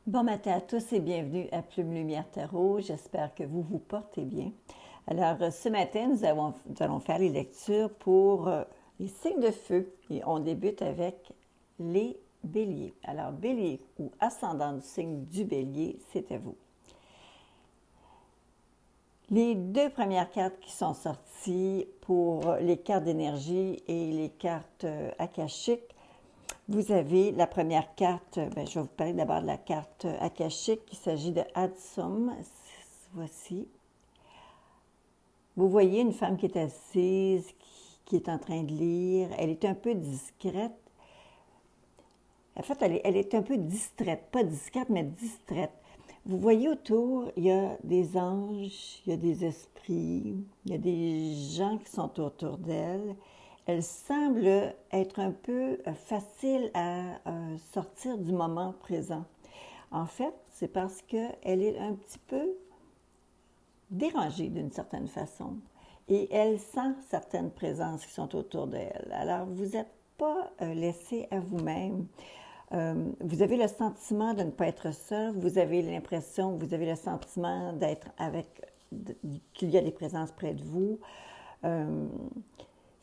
Bon matin à tous et bienvenue à Plume Lumière Tarot. J'espère que vous vous portez bien. Alors, ce matin, nous allons faire les lectures pour les signes de feu et on débute avec les béliers. Alors, bélier ou ascendant du signe du bélier, c'est à vous. Les deux premières cartes qui sont sorties pour les cartes d'énergie et les cartes akashiques, vous avez la première carte, je vais vous parler d'abord de la carte akashique, il s'agit de Adsum, voici. Vous voyez une femme qui est assise, qui est en train de lire, elle est un peu discrète. En fait, elle est un peu distraite, pas discrète, mais distraite. Vous voyez autour, il y a des anges, il y a des esprits, il y a des gens qui sont autour d'elle. Elle semble être un peu facile à sortir du moment présent. En fait, c'est parce qu'elle est un petit peu dérangée d'une certaine façon et elle sent certaines présences qui sont autour d'elle. Alors, vous n'êtes pas laissé à vous-même. Vous avez le sentiment de ne pas être seul, vous avez l'impression, vous avez le sentiment d'être qu'il y a des présences près de vous.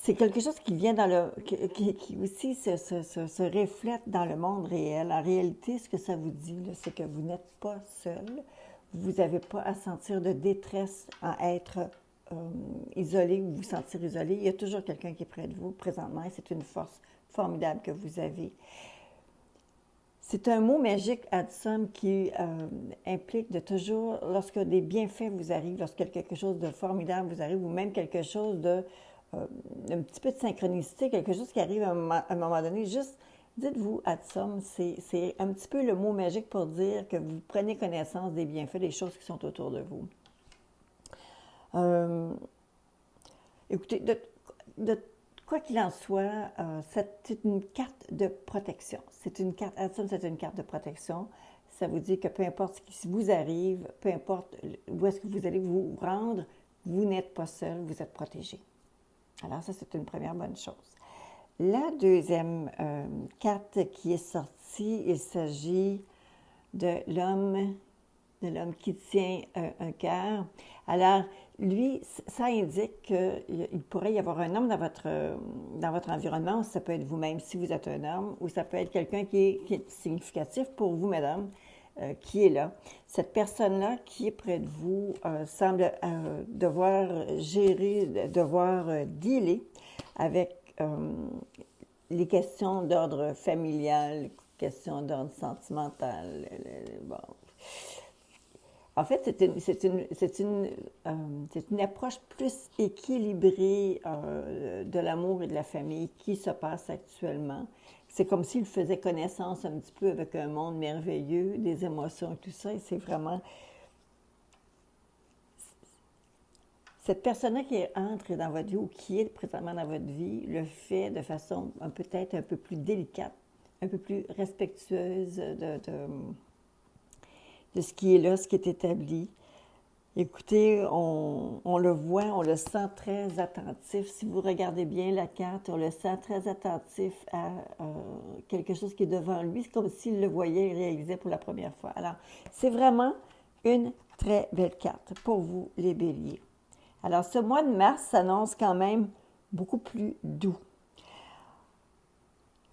C'est quelque chose qui vient dans qui aussi se reflète dans le monde réel. En réalité, ce que ça vous dit, c'est que vous n'êtes pas seul. Vous n'avez pas à sentir de détresse, à être isolé ou vous sentir isolé. Il y a toujours quelqu'un qui est près de vous présentement et c'est une force formidable que vous avez. C'est un mot magique, Adsum, qui implique de toujours, lorsque des bienfaits vous arrivent, lorsque quelque chose de formidable vous arrive, ou même quelque chose de un petit peu de synchronicité, quelque chose qui arrive à un moment donné, juste dites-vous, Adsum, c'est un petit peu le mot magique pour dire que vous prenez connaissance des bienfaits, des choses qui sont autour de vous. Écoutez, de quoi qu'il en soit, c'est une carte de protection. C'est une carte, Adsum, c'est une carte de protection. Ça vous dit que peu importe ce qui vous arrive, peu importe où est-ce que vous allez vous rendre, vous n'êtes pas seul, vous êtes protégé. Alors ça, c'est une première bonne chose. La deuxième carte qui est sortie, il s'agit de l'homme qui tient un cœur. Alors, lui, ça indique qu'il pourrait y avoir un homme dans votre environnement, ça peut être vous-même si vous êtes un homme, ou ça peut être quelqu'un qui est significatif pour vous, mesdames, qui est là. Cette personne-là qui est près de vous semble devoir gérer, devoir dealer avec les questions d'ordre familial, questions d'ordre sentimental. Bon. En fait, c'est une approche plus équilibrée de l'amour et de la famille qui se passe actuellement. C'est comme s'il faisait connaissance un petit peu avec un monde merveilleux, des émotions et tout ça. Et c'est vraiment cette personne-là qui entre dans votre vie ou qui est présentement dans votre vie le fait de façon peut-être un peu plus délicate, un peu plus respectueuse de ce qui est là, ce qui est établi. Écoutez, on le voit, on le sent très attentif. Si vous regardez bien la carte, on le sent très attentif à quelque chose qui est devant lui. C'est comme s'il le voyait et réalisait pour la première fois. Alors, c'est vraiment une très belle carte pour vous, les béliers. Alors, ce mois de mars s'annonce quand même beaucoup plus doux.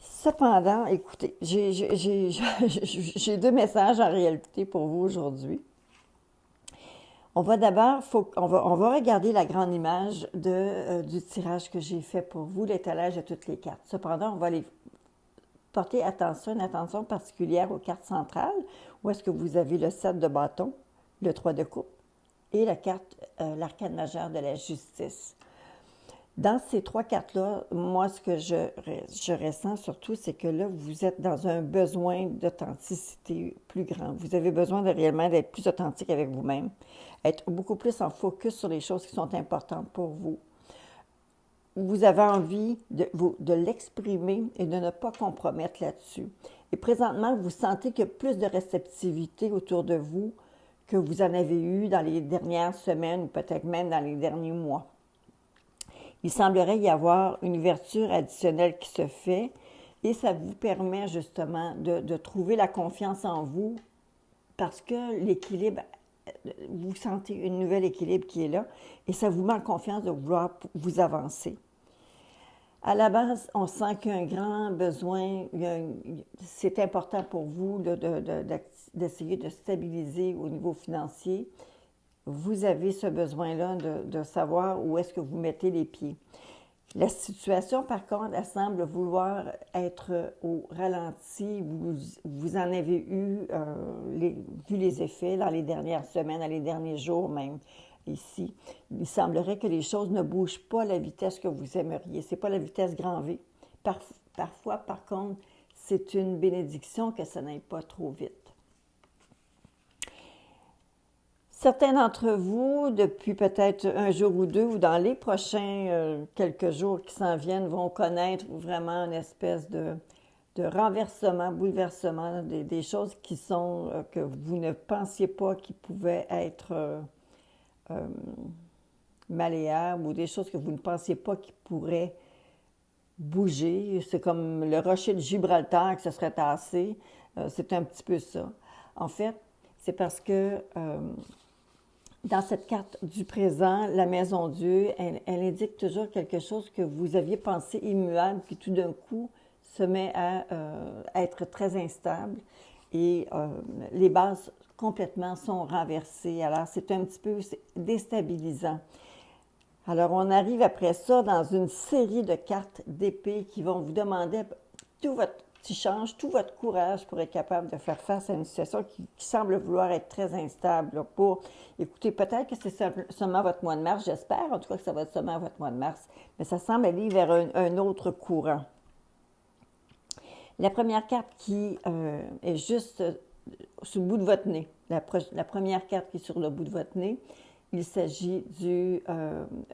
Cependant, écoutez, j'ai deux messages en réalité pour vous aujourd'hui. On va d'abord, on va regarder la grande image du tirage que j'ai fait pour vous, l'étalage de toutes les cartes. Cependant, on va les porter une attention particulière aux cartes centrales, où est-ce que vous avez le 7 de bâton, le 3 de coupe et la carte, l'arcane majeure de la justice. Dans ces trois cartes-là, moi, ce que je ressens surtout, c'est que là, vous êtes dans un besoin d'authenticité plus grand. Vous avez besoin de réellement d'être plus authentique avec vous-même, être beaucoup plus en focus sur les choses qui sont importantes pour vous. Vous avez envie de l'exprimer et de ne pas compromettre là-dessus. Et présentement, vous sentez qu'il y a plus de réceptivité autour de vous que vous en avez eu dans les dernières semaines ou peut-être même dans les derniers mois. Il semblerait y avoir une ouverture additionnelle qui se fait et ça vous permet justement de trouver la confiance en vous parce que l'équilibre, vous sentez un nouvel équilibre qui est là et ça vous met en confiance de vouloir vous avancer. À la base, on sent qu'il y a un grand besoin, c'est important pour vous d'essayer de stabiliser au niveau financier. Vous avez ce besoin-là de savoir où est-ce que vous mettez les pieds. La situation, par contre, elle semble vouloir être au ralenti. Vous en avez vu les effets dans les dernières semaines, dans les derniers jours même, ici. Il semblerait que les choses ne bougent pas à la vitesse que vous aimeriez. Ce n'est pas la vitesse grand V. Parfois, par contre, c'est une bénédiction que ça n'aille pas trop vite. Certains d'entre vous, depuis peut-être un jour ou deux, ou dans les prochains quelques jours qui s'en viennent, vont connaître vraiment une espèce de renversement, bouleversement, des choses qui sont que vous ne pensiez pas qui pouvaient être malléables ou des choses que vous ne pensiez pas qui pourraient bouger. C'est comme le rocher de Gibraltar qui se serait tassé. C'est un petit peu ça. En fait, c'est parce que dans cette carte du présent, la Maison Dieu, elle indique toujours quelque chose que vous aviez pensé immuable, puis tout d'un coup se met à être très instable et les bases complètement sont renversées. Alors, c'est un petit peu déstabilisant. Alors, on arrive après ça dans une série de cartes d'épée qui vont vous demander tout votre tout votre courage pour être capable de faire face à une situation qui semble vouloir être très instable. Là, écoutez, peut-être que c'est seulement votre mois de mars, j'espère, en tout cas que ça va être seulement votre mois de mars, mais ça semble aller vers un autre courant. La première carte qui est juste sur le bout de votre nez, la première carte qui est sur le bout de votre nez, il s'agit du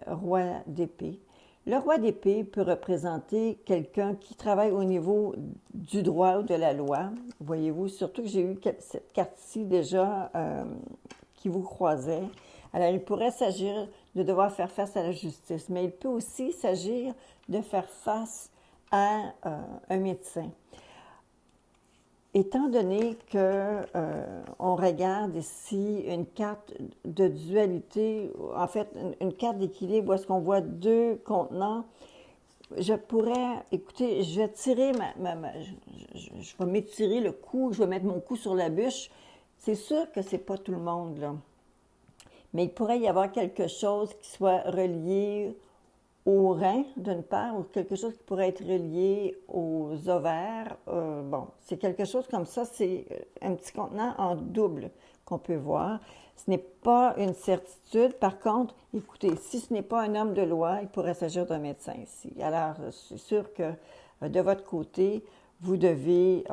roi d'épée. Le roi d'épée peut représenter quelqu'un qui travaille au niveau du droit ou de la loi. Voyez-vous, surtout que j'ai eu cette carte-ci déjà qui vous croisait. Alors, il pourrait s'agir de devoir faire face à la justice, mais il peut aussi s'agir de faire face à un médecin. Étant donné qu'on regarde ici une carte de dualité, en fait, une carte d'équilibre où est-ce qu'on voit deux contenants, je pourrais, écoutez, je vais tirer je vais m'étirer le cou, je vais mettre mon cou sur la bûche. C'est sûr que c'est pas tout le monde, là. Mais il pourrait y avoir quelque chose qui soit relié aux reins, d'une part, ou quelque chose qui pourrait être relié aux ovaires. Bon, c'est quelque chose comme ça, c'est un petit contenant en double qu'on peut voir. Ce n'est pas une certitude. Par contre, écoutez, si ce n'est pas un homme de loi, il pourrait s'agir d'un médecin ici. Alors, c'est sûr que de votre côté, vous devez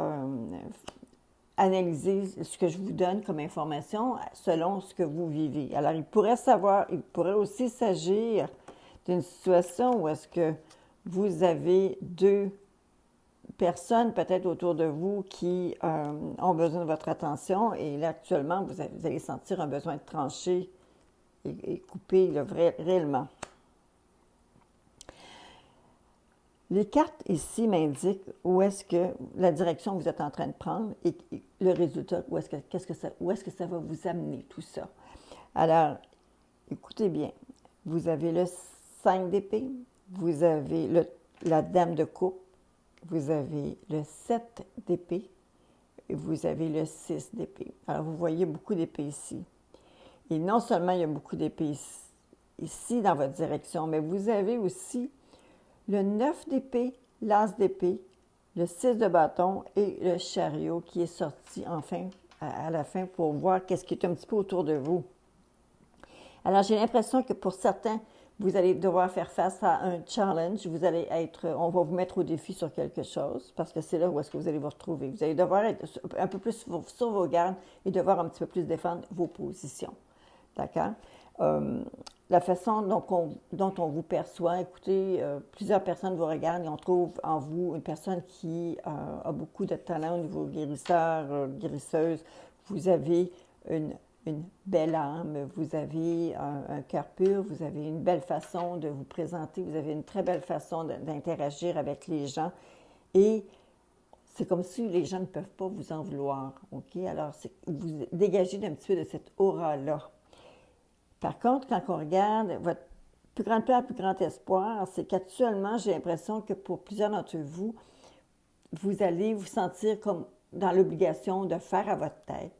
analyser ce que je vous donne comme information selon ce que vous vivez. Alors, il pourrait aussi s'agir d'une situation où est-ce que vous avez deux personnes peut-être autour de vous qui ont besoin de votre attention et là actuellement vous allez sentir un besoin de trancher et couper là, réellement. Les cartes ici m'indiquent où est-ce que la direction que vous êtes en train de prendre et le résultat, où est-ce que ça va vous amener tout ça. Alors, écoutez bien, vous avez le 5 d'épée, vous avez la dame de coupe, vous avez le 7 d'épée et vous avez le 6 d'épée. Alors, vous voyez beaucoup d'épées ici. Et non seulement il y a beaucoup d'épées ici dans votre direction, mais vous avez aussi le 9 d'épée, l'as d'épée, le 6 de bâton et le chariot qui est sorti enfin à la fin pour voir qu'est-ce qui est un petit peu autour de vous. Alors, j'ai l'impression que pour certains, vous allez devoir faire face à un challenge. On va vous mettre au défi sur quelque chose parce que c'est là où est-ce que vous allez vous retrouver. Vous allez devoir être un peu plus sur vos gardes et devoir un petit peu plus défendre vos positions. D'accord? La façon dont on vous perçoit, écoutez, plusieurs personnes vous regardent et on trouve en vous une personne qui a beaucoup de talent au niveau guérisseur, guérisseuse. Vous avez une belle âme, vous avez un cœur pur, vous avez une belle façon de vous présenter, vous avez une très belle façon d'interagir avec les gens et c'est comme si les gens ne peuvent pas vous en vouloir, OK? Alors, vous dégagez d'un petit peu de cette aura-là. Par contre, quand on regarde votre plus grande peur, plus grand espoir, c'est qu'actuellement, j'ai l'impression que pour plusieurs d'entre vous, vous allez vous sentir comme dans l'obligation de faire à votre tête,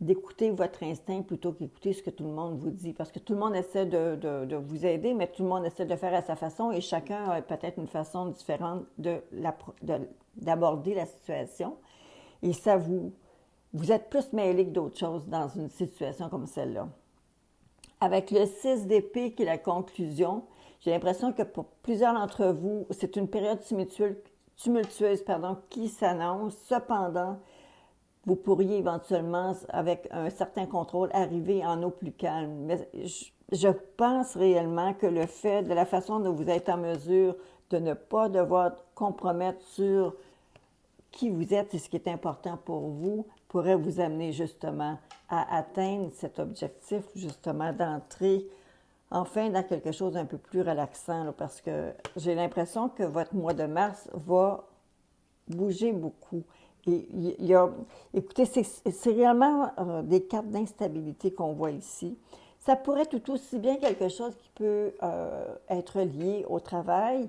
d'écouter votre instinct plutôt qu'écouter ce que tout le monde vous dit. Parce que tout le monde essaie de vous aider, mais tout le monde essaie de faire à sa façon et chacun a peut-être une façon différente d'aborder la situation. Et ça vous êtes plus mêlé que d'autres choses dans une situation comme celle-là. Avec le 6 d'épée qui est la conclusion, j'ai l'impression que pour plusieurs d'entre vous, c'est une période tumultueuse qui s'annonce. Cependant, vous pourriez éventuellement, avec un certain contrôle, arriver en eau plus calme. Mais je pense réellement que le fait de la façon dont vous êtes en mesure de ne pas devoir compromettre sur qui vous êtes et ce qui est important pour vous pourrait vous amener justement à atteindre cet objectif, justement d'entrer enfin dans quelque chose d'un peu plus relaxant, là, parce que j'ai l'impression que votre mois de mars va bouger beaucoup. Et écoutez, c'est réellement des cartes d'instabilité qu'on voit ici. Ça pourrait être tout aussi bien quelque chose qui peut être lié au travail.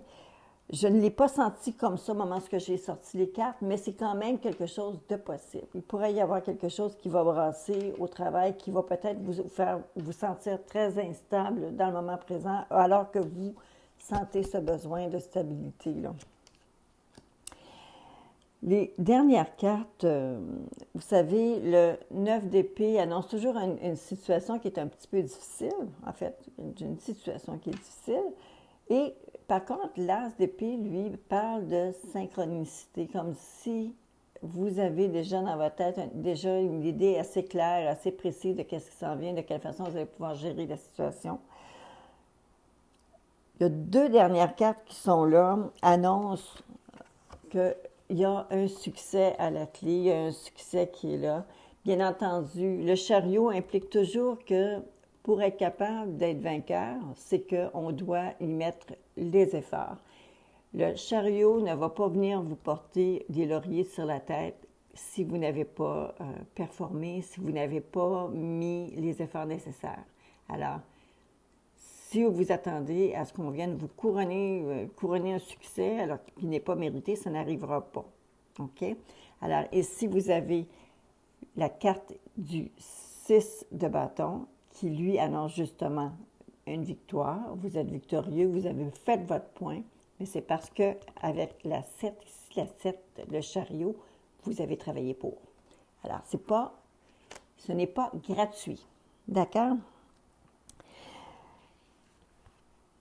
Je ne l'ai pas senti comme ça au moment où j'ai sorti les cartes, mais c'est quand même quelque chose de possible. Il pourrait y avoir quelque chose qui va brasser au travail, qui va peut-être vous faire vous sentir très instable dans le moment présent, alors que vous sentez ce besoin de stabilité, là. Les dernières cartes, vous savez, le 9 d'épée annonce toujours une situation qui est un petit peu difficile, en fait, une situation qui est difficile. Et par contre, l'as d'épée, lui, parle de synchronicité, comme si vous avez déjà dans votre tête déjà une idée assez claire, assez précise de qu'est-ce qui s'en vient, de quelle façon vous allez pouvoir gérer la situation. Il y a deux dernières cartes qui sont là, annoncent qu'il y a un succès à la clé, il y a un succès qui est là. Bien entendu, le chariot implique toujours que pour être capable d'être vainqueur, c'est qu'on doit y mettre les efforts. Le chariot ne va pas venir vous porter des lauriers sur la tête si vous n'avez pas performé, si vous n'avez pas mis les efforts nécessaires. Alors, si vous attendez à ce qu'on vienne vous couronner un succès alors qu'il n'est pas mérité, ça n'arrivera pas. OK? Alors, et si vous avez la carte du 6 de bâton, qui lui annonce justement une victoire, vous êtes victorieux, vous avez fait votre point, mais c'est parce que avec la 7, ici la 7, le chariot, vous avez travaillé pour. Alors, ce n'est pas gratuit. D'accord?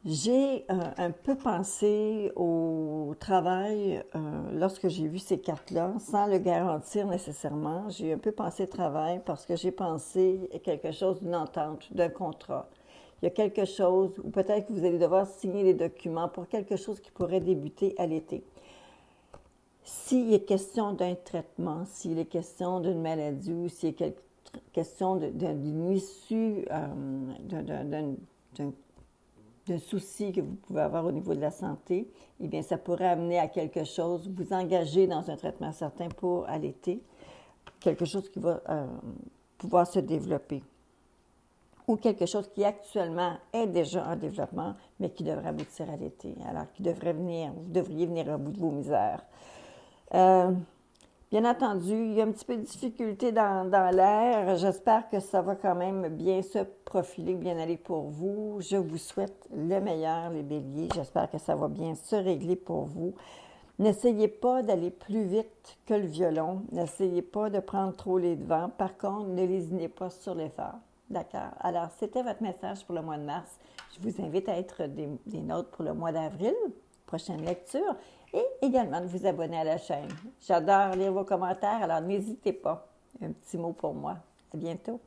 J'ai un peu pensé au travail lorsque j'ai vu ces cartes-là, sans le garantir nécessairement. J'ai un peu pensé au travail parce que j'ai pensé à quelque chose d'une entente, d'un contrat. Il y a quelque chose, ou peut-être que vous allez devoir signer des documents pour quelque chose qui pourrait débuter à l'été. S'il est question d'un traitement, s'il est question d'une maladie ou s'il est question d'une issue, d'un souci que vous pouvez avoir au niveau de la santé, eh bien, ça pourrait amener à quelque chose, vous engager dans un traitement certain pour allaiter, quelque chose qui va pouvoir se développer. Ou quelque chose qui actuellement est déjà en développement, mais qui devrait aboutir à l'été. Alors, vous devriez venir au bout de vos misères. Bien entendu, il y a un petit peu de difficulté dans l'air. J'espère que ça va quand même bien se profiler, bien aller pour vous. Je vous souhaite le meilleur, les béliers. J'espère que ça va bien se régler pour vous. N'essayez pas d'aller plus vite que le violon. N'essayez pas de prendre trop les devants. Par contre, ne lésinez pas sur l'effort. D'accord? Alors, c'était votre message pour le mois de mars. Je vous invite à être des nôtres pour le mois d'avril, prochaine lecture, et également de vous abonner à la chaîne. J'adore lire vos commentaires, alors n'hésitez pas. Un petit mot pour moi. À bientôt.